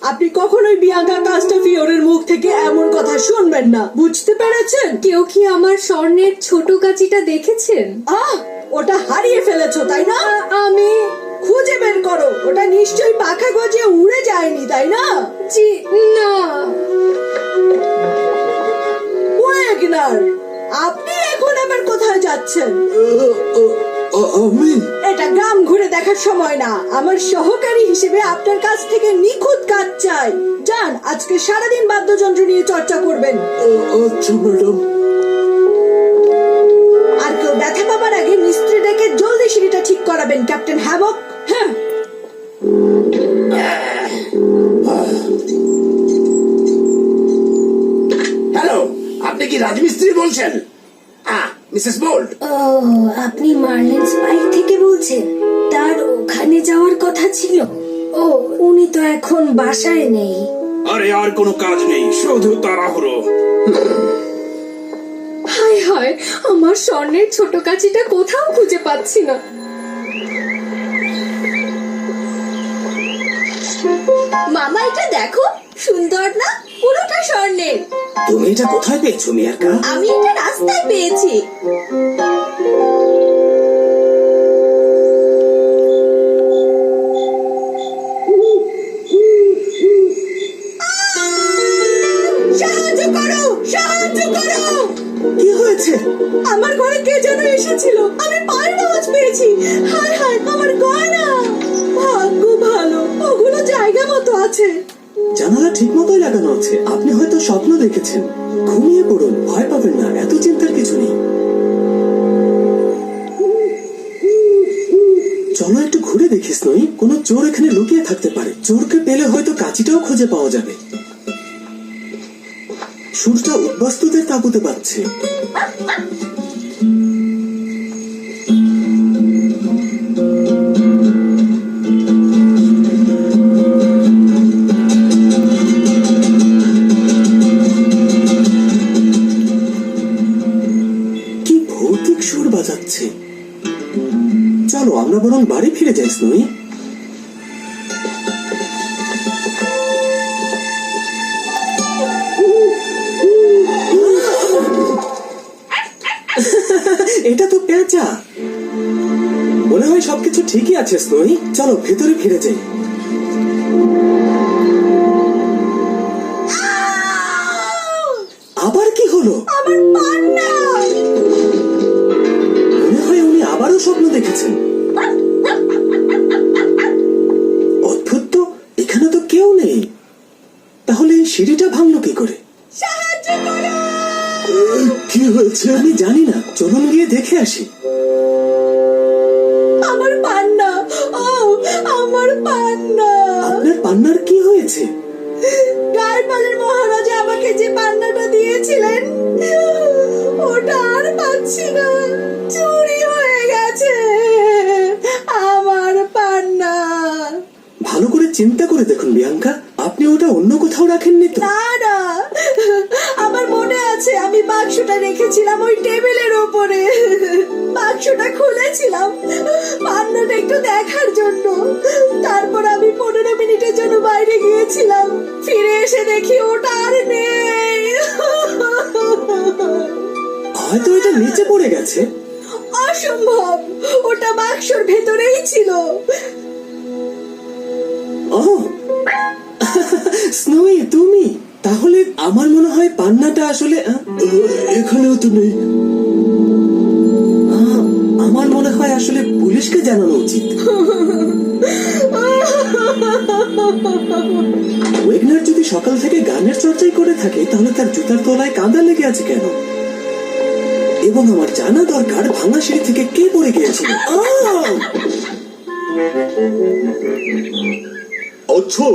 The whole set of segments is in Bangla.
আপনি কখনোই বিয়াঙ্কা কাস্টাফিওরের মুখ থেকে এমন কথা শুনবেন না, বুঝতে পেরেছেন? কেউ কি আমার স্বর্ণের ছোট কাঁচিটা দেখেছেন? ওটা হারিয়ে ফেলেছো তাই না? আমি খুঁজে বের করো, ওটা নিশ্চয়ই পাখা গজিয়ে উড়ে যায়নি তাই না? জি না। ওয়েগনার, আপনি এখন আবার কোথায় যাচ্ছেন? এটা গ্রাম ঘুরে দেখার সময় না, আমার সহকারী হিসেবে আপনার কাছ থেকে নিখুঁত কাজ চাই। যান, আজকে সারাদিন বাদ্যযন্ত্র নিয়ে চর্চা করবেন। আচ্ছা ম্যাডাম। আর কেউ ব্যথা পাবার আগে মিস্ত্রি ডেকে জলদি সিঁড়িটা ঠিক করাবেন, ক্যাপ্টেন হ্যাভক। হ্যাঁ। হ্যালো, আপনি কি রাজমিস্ত্রি বলছেন? Mrs bolt. ও, আপনি মার্লিন স্পাই থেকে বলছেন? তার ওখানে যাওয়ার কথা ছিল। ও, উনি তো এখন বাসায় নেই। আরে আর কোনো কাজ নেই, শুধু তাড়াহুড়ো। হায় হায়, আমার স্বর্ণের ছোট কাঁচিটা কোথাও খুঁজে পাচ্ছি না। মামা, এটা দেখো, সুন্দর না? পুরোটা স্বর্ণের। তুমি এটা কোথায় পেয়েছো মিয়াকা? আমি এটা রাস্তায় পেয়েছি। সাহায্য করো, সাহায্য করো। কি হয়েছে? আমার ঘরে কে যেন এসেছিল, আমি পায়ের আওয়াজ পেয়েছি। হায় হায়, আমার গয়না। ভাগ্য ভালো, ওগুলো জায়গা মতো আছে। জানালা ঠিক মতোই লাগানো আছে। আপনি হয়তো স্বপ্ন দেখেছেন। ঘুমিয়ে পড়ুন, ভয় পাবেন না, এত চিন্তার কিছু নেই। চলো একটু ঘুরে দেখিস নই, কোনো চোর এখানে লুকিয়ে থাকতে পারে। চোরকে পেলে হয়তো কাঁচিটাও খুঁজে পাওয়া যাবে। সূর্যটা উদ্বাস্তুদের তাঁবুতে পাচ্ছে। চলো আমরা বরং বাড়ি ফিরে যাই স্নোই। এটা তো পেঁচা। মনে হয় সবকিছু ঠিকই আছে স্নোই, চলো ভেতরে ফিরে যাই। আবার কি হলো? আমার পান্না। মনে হয় উনি আবারও স্বপ্ন দেখেছেন। অদ্ভুত তো, এখানে তো কেউ নেই। তাহলে এই সিঁড়িটা ভাঙলো কি করে? সাহায্য করো। কি হয়েছে আমি জানি না, চলুন গিয়ে দেখে আসি। আমার পান্না, ও আমার পান্না। আপনার পান্নার কি হয়েছে? গাইবালের মহারাজা আমাকে যে পান্নাটা দিয়েছিলেন, ওটা আর পাচ্ছি না, চুরি হয়ে গেছে আমার পান্না। ভালো করে চিন্তা করে দেখুন বিয়াঙ্কা, আপনি ওটা অন্য কোথাও রাখেননি তো? না না, আমার মনে আছে আমি বাক্সটা রেখেছিলাম ওই টেবিলের ওপরে। বাক্সটা খুলেছিলাম পান্নাটা একটু দেখার জন্য। তারপর আমি 15 মিনিটের জন্য বাইরে গিয়েছিলাম, ফিরে এসে দেখি ওটা আর নেই। হয়তো এটা নিচে পড়ে গেছে। অসম্ভব, ওটা বাক্সর ভেতরেই ছিল। ও স্নোই, তুমি? তাহলে আমার মনে হয় পান্নাটা আসলে এখানেও তো নেই। আমার মনে হয় আসলে পুলিশকে জানানো উচিত। ওয়েগনার যদি সকাল থেকে গানের চর্চাই করে থাকে তাহলে তার জুতার তলায় কাঁদা লেগে আছে কেন? এবং আমার জানা দরকার ভাঙা সিঁড়ি থেকে কে পড়ে গিয়েছিল। আচ্ছা,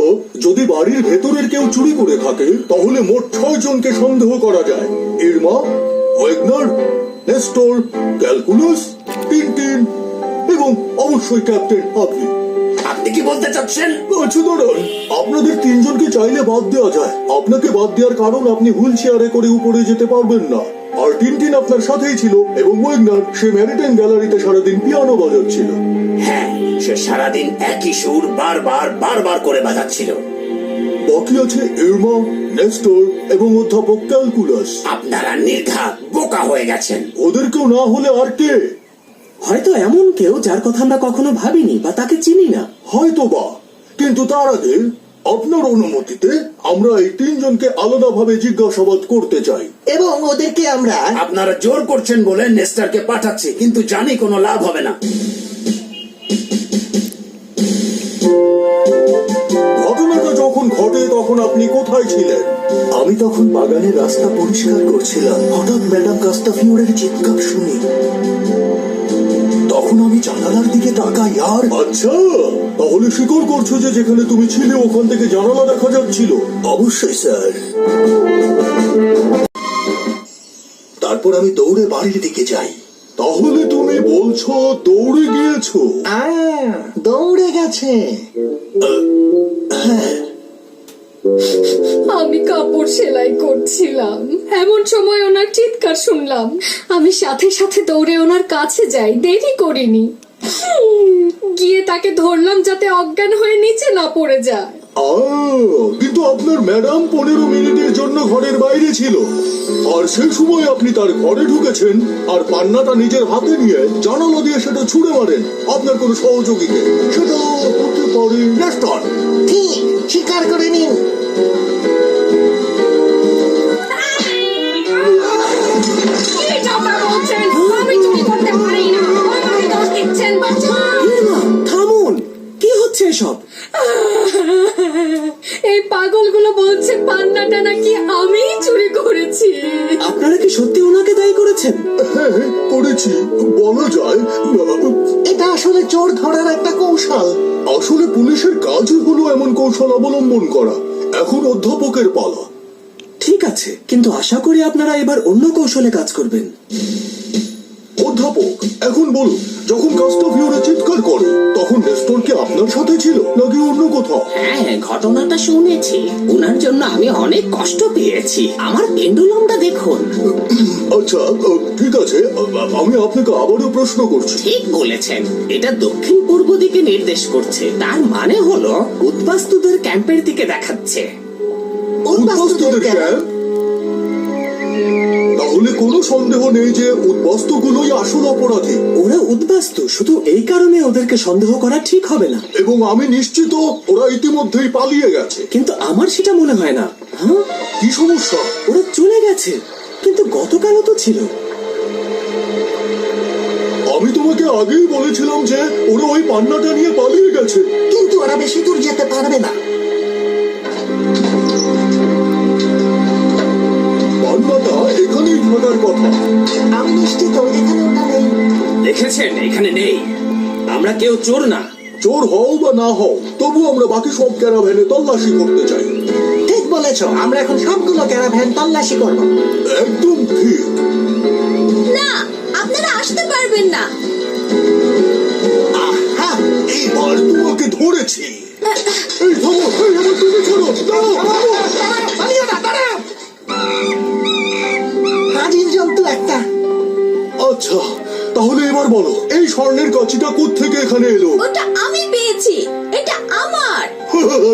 যদি বাড়ির ভেতরের কেউ চুরি করে থাকে তাহলে মোট 6 জনকে সন্দেহ করা যায়। Irma, Wegener, Nestor, calculus, Tintin এবং অবশ্যই ক্যাপ্টেন আপনি। আপনি কি বলতে চাচ্ছেন? আচ্ছা দাঁড়ান, আপনাদের 3 জনকে চাইলে বাদ দেওয়া যায়। আপনাকে বাদ দেওয়ার কারণ আপনি হুইল চেয়ারে করে উপরে যেতে পারবেন না। আর টিনটিন আপনার সাথেই ছিল এবং ওয়েগনার সে ম্যারিটাইম গ্যালারিতে সারাদিন পিয়ানো বাজাচ্ছিল। হ্যাঁ, সে সারাদিন একই সুর বারবার করে বাজাচ্ছিল। বাকি আছে ইরমা, নেস্টর এবং অধ্যাপক ক্যালকুলাস। আপনারা নির্ঘাত বোকা হয়ে গেছেন। ওদের কেউ না হলে আর কে? হয়তো এমন কেউ যার কথা আমরা কখনো ভাবিনি বা তাকে চিনি না। হয়তো বা, কিন্তু তার আগে আপনার অনুমতিতে আমরা এই 3 জনকে আলাদাভাবে জিজ্ঞাসাবাদ করতে চাই। এবং ওদেরকে আমরা আপনারা জোর করছেন বলে নেস্টারকে পাঠাচ্ছি, কিন্তু জানি কোনো লাভ হবে না। ঘটনাটা যখন ঘটে তখন আপনি কোথায় ছিলেন? আমি তখন বাগানের রাস্তা পরিষ্কার করছিলাম। হঠাৎ ম্যাডাম কাস্তাফিওরের চিৎকার শুনি। তখন আমি জানালার দিকে তাকাই আর আচ্ছা, তাহলে স্বীকার করছো যে যেখানে তুমি ছিলে ওখান থেকে জানালা দেখা যাচ্ছিল? অবশ্যই স্যার। তারপর আমি দৌড়ে বাড়ির দিকে যাই। তাহলে তুমি বলছো দৌড়ে গিয়েছো? দৌড়ে গেছে। আমি কাপড় সেলাই করছিলাম, এমন সময় ওনার চিৎকার শুনলাম। আমি সাথে সাথে দৌড়ে ওনার কাছে যাই, দেরি করিনি। গিয়ে তাকে ধরলাম যাতে অজ্ঞান হয়ে নিচে না পড়ে যায়। কিন্তু আপনার ম্যাডাম 15 মিনিটের জন্য ঘরের বাইরে ছিল, আর সেই সময় আপনি তার ঘরে ঢুকেছেন আর পান্নাটা নিজের হাতে নিয়ে জানালা দিয়ে সেটা ছুঁড়ে মারেন আপনার কোনো সহযোগীকে। সেটা হতে পারে নেস্টর। ঠিক, স্বীকার করে নিন। আমি চুরি করতে পারি না, আমাকে দোষ দিচ্ছেন। ইরমা, থামুন, কি হচ্ছে এসব? এই পাগলগুলো বলছে পান্নাটা নাকি আমি চুরি করেছি। আপনারা কি সত্যি ওনাকে দায়ী করেছেন? হ্যাঁ, করেছি বলা যায়। এটা আসলে চোর ধরার একটা কৌশল। আসলে পুলিশের কাজই হলো এমন কৌশল অবলম্বন করা। এখন অধ্যাপকের পালা। ঠিক আছে, কিন্তু আশা করি আপনারা এবার অন্য কৌশলে কাজ করবেন। অধ্যাপক, এখন বলুন, যখন কাস্টাফিওরে চিৎকার করে তখন নেস্টর কি আপনার সাথে ছিল নাকি অন্য কোথাও? হ্যাঁ, ঘটনাটা শুনেছি। ওনার জন্য আমি অনেক কষ্ট পেয়েছি। আমার পেন্ডুলামটা দেখুন। আচ্ছা, ঠিক আছে, আমি আপনাকে আবারও প্রশ্ন করছি। ঠিক বলেছেন, এটা দক্ষিণ পূর্ব দিকে নির্দেশ করছে। তার মানে হলো উদ্বাস্তুদের ক্যাম্পের দিকে দেখাচ্ছে। উদ্বাস্তুদের ক্যাম্প? তাহলে কোনো সন্দেহ নেই যে উদ্বাস্তুগুলোই আসল অপরাধী। ওরা উদ্বাস্তু, শুধু এই কারণে ওদেরকে সন্দেহ করা ঠিক হবে না। এবং আমি নিশ্চিত ওরা ইতিমধ্যেই পালিয়ে গেছে। কিন্তু আমার সেটা মনে হয় না। হ্যাঁ, কি সমস্যা? ওরা চলে গেছে, কিন্তু গতকালও তো ছিল। আমি তোমাকে আগেই বলেছিলাম যে ওরা ওই পান্নাটা নিয়ে পালিয়ে গেছে। কিন্তু ওরা বেশি দূর যেতে পারবে না। পান্নাটা এখানেই থাকার কথা। আমি নিশ্চিত এখানে ওটা নেই। দেখেছেন, এখানে নেই। আমরা কেউ চোর না। চোর হও বা না হও, তবু আমরা বাকি সব ক্যারাভ্যানে তল্লাশি করতে চাই। ঠিক বলেছো, আমরা এখন সবগুলো ক্যারাভ্যান তল্লাশি করব। একদম ঠিক। না, আপনারা আসতে পারবেন না। আহা, এইবার তোমাকে ধরেছি। এই থামো, এই আমার তুমি ছাড়ো, দাঁড়াও, দাঁড়াও। হাজির জন্তু একটা। আচ্ছা, তাহলে এবার বলো, এই স্বর্ণের কাছিটা কোত্থেকে এখানে এলো? ওটা আমি পেয়েছি, এটা আমার।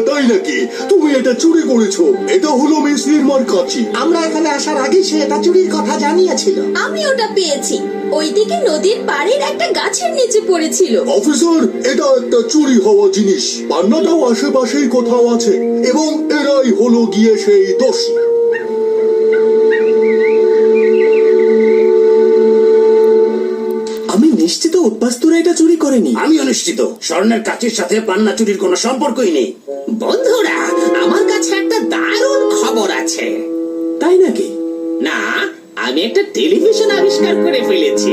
তাই নাকি? তুমি এটা চুরি করেছো? এটা হলো মিস ইরমার কাছি। আমরা এখানে আসার আগে সে এটা চুরির কথা জানিয়েছিল। আমি ওটা পেয়েছি, ওইদিকে নদীর পাড়ের একটা গাছের নিচে পড়েছিল। অফিসার, এটা একটা চুরি হওয়া জিনিস। পান্নাটাও আশেপাশেই কোথাও আছে এবং এরাই হলো গিয়ে সেই দোষী। আমি নিশ্চিত উদ্বাস্তুরা এটা চুরি করেনি। আমিও নিশ্চিত স্বর্ণের কাচির সাথে পান্না চুরির কোনো সম্পর্কই নেই। বন্ধুরা, আমার কাছে একটা দারুণ খবর আছে। তাই নাকি? না, আমি একটা টেলিভিশন আবিষ্কার করে ফেলেছি।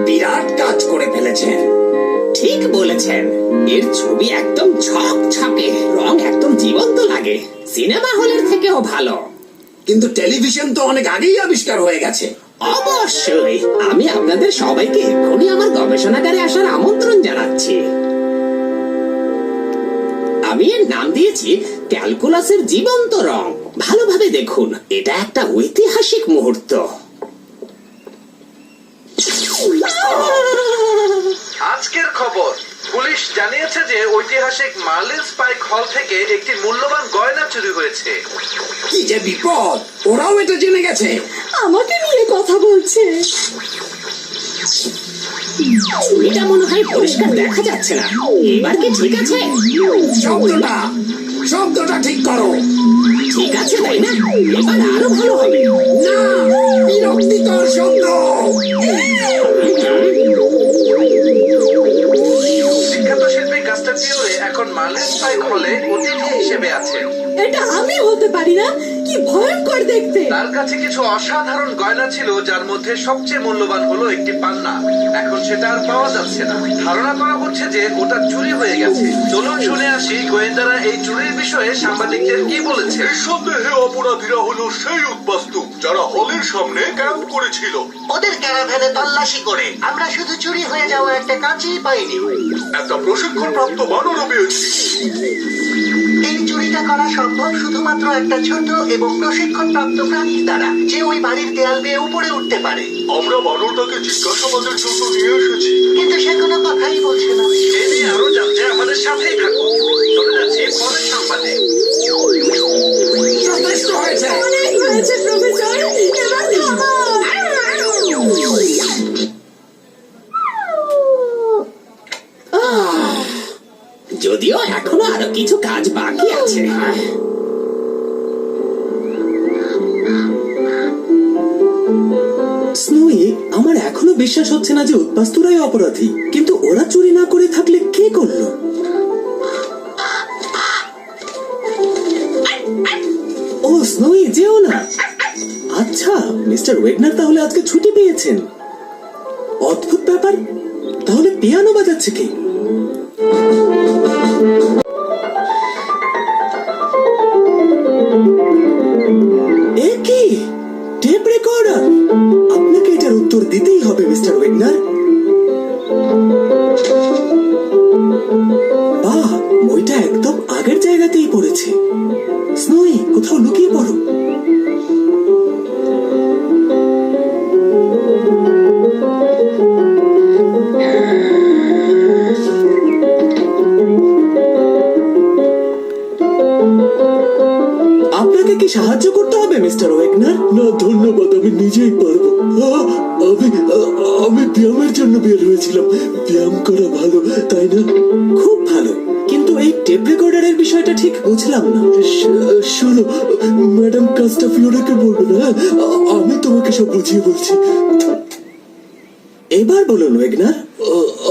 বিরাট কাজ করে ফেলেছেন। ঠিক বলেছেন, এর ছবি একদম ঝকঝকে, রং একদম জীবন্ত লাগে, সিনেমা হলের থেকেও ভালো। কিন্তু টেলিভিশন তো অনেক আগেই আবিষ্কার হয়ে গেছে। অবশ্যই, আমি আপনাদের সবাইকে এক্ষুনি আমার গবেষণাগারে আসার আমন্ত্রণ জানাচ্ছি। আমি এর নাম দিয়েছি ক্যালকুলাসের জীবন্ত রং। ভালোভাবে দেখুন, এটা একটা ঐতিহাসিক মুহূর্ত। আজকের খবর, পুলিশ জানিয়েছে যে ঐতিহাসিক মার্লিন স্পাইক হল থেকে একটি মূল্যবান গয়না চুরি হয়েছে। কি যে বিপদ, ওরাও এটা জেনে গেছে। আমাকে নিয়ে কথা বলছে। ছবিটা মনে হয় পরিষ্কার দেখা যাচ্ছে না। এবার কি ঠিক আছে? শব্দটা ঠিক করো। ঠিক আছে, তাই না? এবার আরো ভালো হবে। না, বিরক্তিকর শব্দ। বিখ্যাত শিল্পী গাস্টাভ ফিওরে এখন মার্লিন স্পাইক হলে অতিথি হিসেবে আছেন। এটা আমি হতে পারি না? কি ভয়ঙ্কর দেখতে! তার কাছে কিছু অসাধারণ গয়না ছিল, যার মধ্যে সবচেয়ে মূল্যবান হলো একটি পান্না। এখন সেটা আর পাওয়া যাচ্ছে না। ধারণা করা হচ্ছে যে ওটা চুরি হয়ে গেছে। চলুন শুনে আসি গোয়েন্দারা এই চুরির বিষয়ে সাংবাদিকদের কি বলেছে। নিঃসন্দেহে অপরাধীরা হলো সেই উদ্বাস্তু যারা হলের সামনে ক্যাম্প করেছিল। ওদের ক্যারাভ্যানে তল্লাশি করে আমরা শুধু চুরি হয়ে যাওয়া একটা কাঁচিই পাইনি। একটা প্রশিক্ষণপ্রাপ্ত বানরও পেয়েছি। এই চুরিটা করা সম্ভব শুধুমাত্র একটা ছোট এবং প্রশিক্ষণপ্রাপ্ত প্রাণীর দ্বারা, যে ওই বাড়ির দেয়াল বেয়ে উপরে উঠতে পারে। আমরা বানরটাকে জিজ্ঞাসাবাদের জন্য নিয়ে এসেছি। কিন্তু সে কোনো কথাই বলছে না। এ নিয়ে আরো জানতে আমাদের সাথেই থাকুন। চলে যাচ্ছে পরের সংবাদে। যথেষ্ট হয়েছে। অনেক হয়েছে প্রফেসর, এবার থামান। যদিও এখনো আরো কিছু কাজ বাকি আছে। স্নোই, আমার এখনো বিশ্বাস হচ্ছে না যে উদ্বাস্তুরাই অপরাধী। কিন্তু ওরা চুরি না করে থাকলে কে করলো? ও স্নোই, যেও না। আচ্ছা, মিস্টার ওয়েগনার তাহলে আজকে ছুটি পেয়েছেন। অদ্ভুত ব্যাপার। তাহলে পিয়ানো বাজাচ্ছে কে? এ কি? Tape recorder! আপনাকে এটার উত্তর দিতেই হবে মিস্টার ওয়েগনার। বাহ, বইটা একদম আগের জায়গাতেই পড়েছে। স্নোই, কোথাও লুকিয়ে পড়ো। আপনাকে কি সাহায্য করতে হবে মিস্টার ওয়েগনার? না ধন্যবাদ, আমি নিজেই পারবো। আমি ব্যায়ামের জন্য বের হয়েছিলাম। ব্যায়াম করা ভালো, তাই না? খুব ভালো, কিন্তু এই টেপ রেকর্ডারের বিষয়টা ঠিক বুঝলাম না। শোনো, ম্যাডাম কাস্টাফিওরেকে বলবে না, আমি তোমাকে সব বুঝিয়ে বলছি। এবার বলুন ওয়েগনার।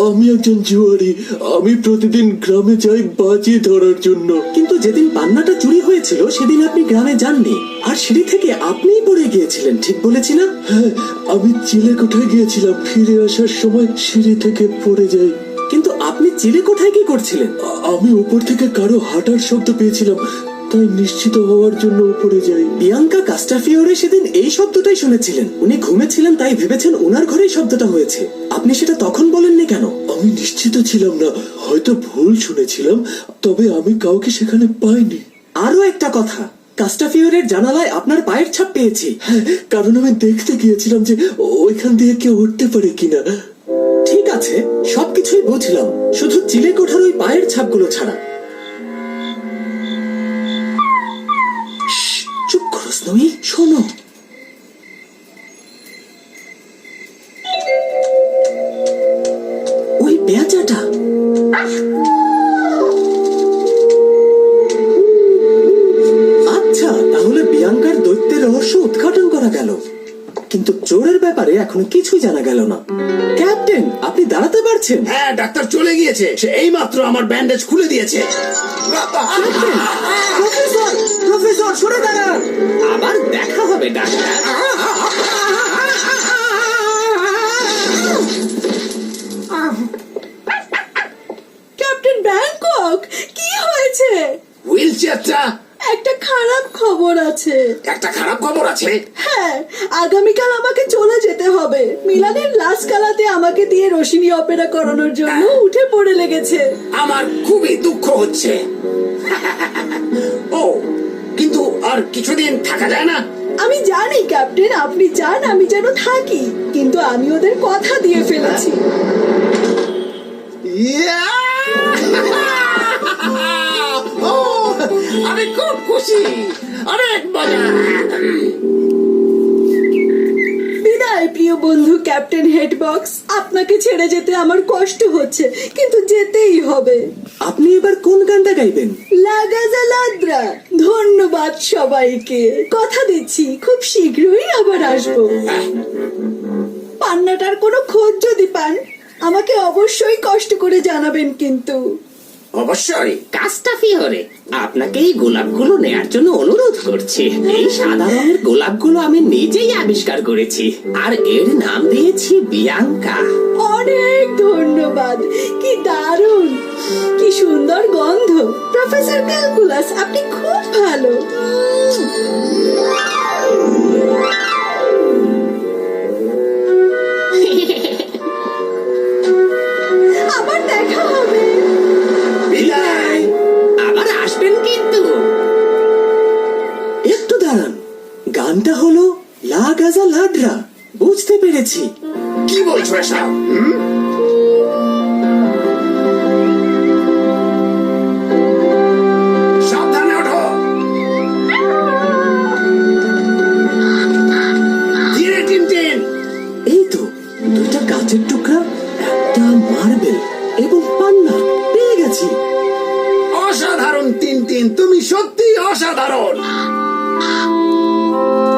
আমি একজন জুয়ারি। আমি প্রতিদিন গ্রামে যাই বাজি ধরার জন্য। কিন্তু যেদিন পান্নাটা চুরি হয়েছিল সেদিন আপনি গ্রামে যাননি, আর সিঁড়ি থেকে আপনিই পড়ে গিয়েছিলেন, ঠিক বলেছি না? হ্যাঁ, আমি চিলেকোঠায় গিয়েছিলাম। ফিরে আসার সময় সিঁড়ি থেকে পড়ে যাই। কিন্তু আপনি চিলেকোঠায় কি করছিলেন? আমি উপর থেকে কারো হাঁটার শব্দ পেয়েছিলাম, তাই নিশ্চিত হওয়ার জন্য উপরে যাই। বিয়াঙ্কা কাস্টাফিওরে সেদিন এই শব্দটাই শুনেছিলেন। উনি ঘুমেছিলেন, তাই ভেবেছেন ওনার ঘরেই শব্দটা হয়েছে। আপনি সেটা তখন বলেননি কেন? আমি নিশ্চিত ছিলাম না, হয়তো ভুল শুনেছিলাম, তবে আমি কাউকে সেখানে পাইনি। আরো একটা কথা, কাস্টাফিওরের জানালায় আপনার পায়ের ছাপ পেয়েছি। হ্যাঁ, কারণ আমি দেখতে গিয়েছিলাম যে ওইখান দিয়ে কেউ উঠতে পারে কিনা। ঠিক আছে, সবকিছুই বুঝলাম, শুধু চিলেকোঠার ওই পায়ের ছাপগুলো ছাড়া। চুপ করো স্নোই, শোনো। ওই পেঁচাটা। আচ্ছা, তাহলে বিয়াঙ্কার দৈত্যের রহস্য উদ্ঘাটন করা গেল। কিন্তু চোরের ব্যাপারে এখনো কিছুই জানা গেল না। ক্যাপ্টেন, আপনি দাঁড়াতে পারছেন? হ্যাঁ, ডাক্তার চলে গিয়েছে। সে এইমাত্র আমার ব্যান্ডেজ খুলে দিয়েছে। প্রফেসর, প্রফেসর সরে দাঁড়ান। আবার দেখা হবে ডাক্তার। ক্যাপ্টেন ব্যাংকক, কি হয়েছে? হুইল চেয়ারটা। একটা খারাপ খবর আছে। একটা খারাপ খবর আছে? হ্যাঁ, আগামীকাল আমাকে চলে যেতে হবে। মিলানের লাস কালাতে আমাকে দিয়ে রোশিনী অপেরা করানোর জন্য উঠে পড়ে লেগেছে। আমার খুবই দুঃখ হচ্ছে। ও, কিন্তু আর কিছুদিন থাকা যায় না? আমি জানি ক্যাপ্টেন, আপনি চান আমি যেন থাকি, কিন্তু আমি ওদের কথা দিয়ে ফেলেছি। ও, আমি খুব খুশি, অনেক মজা। বিদায় প্রিয় বন্ধু ক্যাপ্টেন হেডবক্স, আপনাকে ছেড়ে যেতে আমার কষ্ট হচ্ছে, কিন্তু যেতেই হবে। আপনি এবার কোন গানটা গাইবেন? লাগাজা লাদ্রা। ধন্যবাদ সবাইকে, কথা দিচ্ছি খুব শীঘ্রই আবার আসবো। পান্নাটার কোনো খোঁজ যদি পান আমাকে অবশ্যই কষ্ট করে জানাবেন কিন্তু। অবশ্যই। কাস্টাফিওরে, আপনাকে এই গোলাপগুলো নেয়ার জন্য অনুরোধ করছি। এই সাদা রঙের গোলাপগুলো আমি নিজেই আবিষ্কার করেছি, আর এর নাম দিয়েছি বিয়াঙ্কা। অনেক ধন্যবাদ, কি দারুণ, কি সুন্দর গন্ধ। প্রফেসর ক্যালকুলাস, আপনি খুব ভালো। আবার দেখা হবে। বিদায়। আবার আসবেন কিন্তু। একটু দাঁড়ান, গানটা হলো লা গাজা লাড্রা। বুঝতে পেরেছি। কি বলছো এসব? সাবধানে ওঠো। ধীরে টিনটিন। এই তো দুইটা কাঁচের টুকরা, একটা মার্বেল এবং পান্না পেয়ে গেছি। অসাধারণ টিনটিন, তুমি সত্যি অসাধারণ।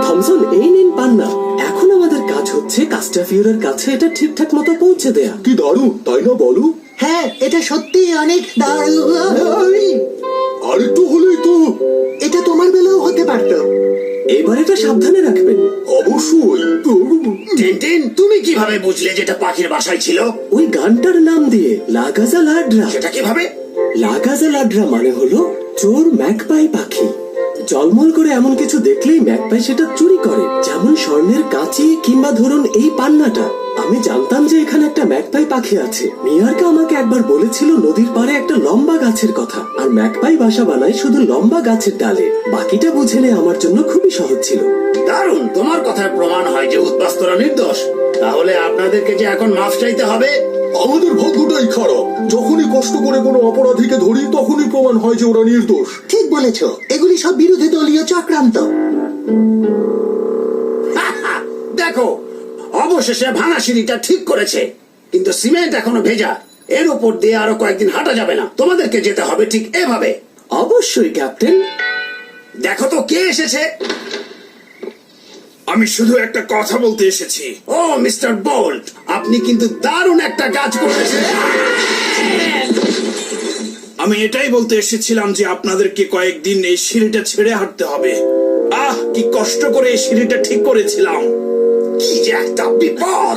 থমসন, এই নিন পান্না। এখন আমাদের কাজ হচ্ছে কাস্টাফিওরের কাছে এটা ঠিকঠাক মতো পৌঁছে দেয়া। কি দারুণ, তাই না বলো? হ্যাঁ, এটা সত্যি অনেক দারুণ। আর একটু হলেই তো। এটা তোমার বেলাও হতে পারতো। এবার এটা সাবধানে রাখবেন। অবশ্যই। টিনটিন, তুমি কিভাবে বুঝলে যেটা পাখির বাসায় ছিল? ওই গানটার নাম দিয়ে লা গাজা লাড্রা। সেটা কিভাবে? লা গাজা লাড্রা মানে হলো চোর ম্যাকপাই পাখি। জলমল করে এমন কিছু দেখলেই ম্যাকপাই সেটা চুরি করে, যেমন স্বর্ণের কাঁচি কিংবা ধরুন এই পান্নাটা। আমি জানতাম যে এখানে একটা ম্যাকপাই পাখি আছে। মিয়ারকা আমাকে একবার বলেছিল নদীর পাড়ে একটা লম্বা গাছের কথা, আর ম্যাকপাই বাসা বানায় শুধু লম্বা গাছের ডালে। বাকিটা বুঝে নেওয়া আমার জন্য খুবই সহজ ছিল। দারুণ, তোমার কথার প্রমাণ হয় যে উদ্বাস্তুরা নির্দোষ। তাহলে আপনাদেরকে যে এখন মাফ চাইতে হবে। আমাদের ভাগ্যটাই খারাপ, যখনই কষ্ট করে কোনো অপরাধীকে ধরি তখনই প্রমাণ হয় যে ওরা নির্দোষ। ঠিক বলেছ, এগুলি সব বিরোধী দলীয় চক্রান্ত। দেখো, অবশেষে ভাঙা সিঁড়িটা ঠিক করেছে, কিন্তু সিমেন্ট এখনো ভেজা। এর উপর দিয়ে আরো কয়েকদিন হাঁটা যাবে না। তোমাদেরকে যেতে হবে ঠিক এভাবে। অবশ্যই ক্যাপ্টেন। দেখো তো কে এসেছে। আমি শুধু একটা কথা বলতে এসেছি। ও মিস্টার বোল্ট, আপনি কিন্তু দারুণ একটা কাজ করেছেন। আমি এটাই বলতে এসেছিলাম যে আপনাদেরকে কয়েকদিন এই সিঁড়িটা ছেড়ে হাঁটতে হবে। কি কষ্ট করে এই সিঁড়িটা ঠিক করেছিলাম। কি যে একটা বিপদ।